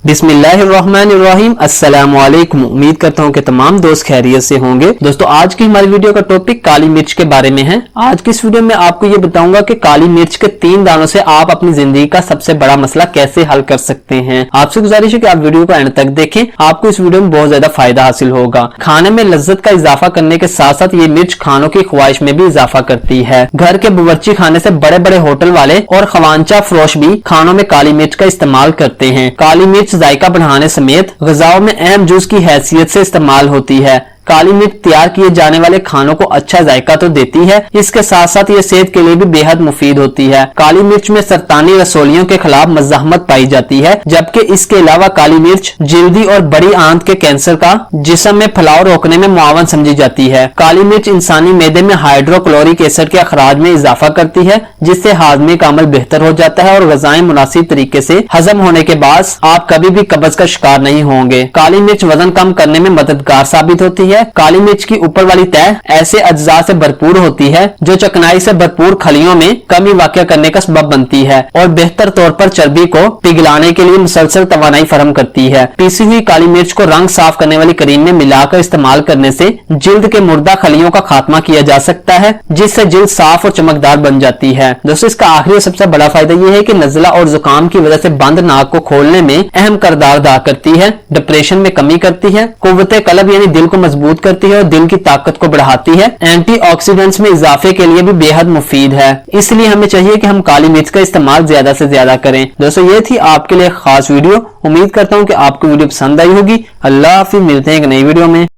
बिस्मिल्लाहिर्रहमानिर्रहीम। अस्सलाम वालेकुम। उम्मीद करता हूँ कि तमाम दोस्त खैरियत से होंगे। दोस्तों, आज की हमारी वीडियो का टॉपिक काली मिर्च के बारे में है। आज की इस वीडियो में आपको ये बताऊंगा कि काली मिर्च के 3 दानों से आप अपनी जिंदगी का सबसे बड़ा मसला कैसे हल कर सकते हैं। आपसे गुजारिश है कि आप वीडियो को एंड तक देखें, आपको इस वीडियो में बहुत ज्यादा फायदा हासिल होगा। खाने में लज्जत का इजाफा करने के साथ साथ ये मिर्च खानों की ख्वाहिश में भी इजाफा करती है। घर के बावर्ची खाने से बड़े बड़े होटल वाले और खवांचा फरोश भी खानों में काली मिर्च का इस्तेमाल करते हैं। काली मिर्च जायका बढ़ाने समेत ग़िज़ाओं में अहम जुज़ की हैसियत से इस्तेमाल होती है। काली मिर्च तैयार किए जाने वाले खानों को अच्छा जायका तो देती है, इसके साथ साथ ये सेहत के लिए भी बेहद मुफीद होती है। काली मिर्च में सरतानी रसौलियों के खिलाफ मज़ाहमत पाई जाती है, जबकि इसके अलावा काली मिर्च जिल्दी और बड़ी आंत के कैंसर का जिस्म में फैलाव रोकने में मुआवन समझी जाती है। काली मिर्च इंसानी मैदे में हाइड्रोक्लोरिक एसिड के अखराज में इजाफा करती है, जिससे हाजमे का अमल बेहतर हो जाता है और ग़िज़ाएं मुनासिब तरीके से हजम होने के बाद आप कभी भी कब्ज का शिकार नहीं होंगे। काली मिर्च वजन कम करने में मददगार साबित होती है। काली मिर्च की ऊपर वाली तह ऐसे अज्जा से भरपूर होती है जो चिकनाई से भरपूर खलियों में कमी वाक़या करने का सबब बनती है और बेहतर तौर पर चर्बी को पिघलाने के लिए मुसलसल तवानाई फराहम करती है। पीसी हुई काली मिर्च को रंग साफ करने वाली क्रीम में मिलाकर इस्तेमाल करने से जिल्द के मुर्दा खलियों का खात्मा किया जा सकता है, जिससे जिल्द साफ और चमकदार बन जाती है। दोस्तों, इसका आखिरी और सबसे बड़ा फायदा यह है कि नज़ला और जुकाम की वजह से बंद नाक को खोलने में अहम किरदार अदा करती है, डिप्रेशन में कमी करती है, कुव्वते कल्ब यानी दिल को मजबूत करती है और दिल की ताकत को बढ़ाती है। एंटीऑक्सीडेंट्स में इजाफे के लिए भी बेहद मुफीद है, इसलिए हमें चाहिए कि हम काली मिर्च का इस्तेमाल ज्यादा से ज्यादा करें। दोस्तों, ये थी आपके लिए खास वीडियो। उम्मीद करता हूँ कि आपको वीडियो पसंद आई होगी। अल्लाह हाफिज़, मिलते हैं एक नई वीडियो में।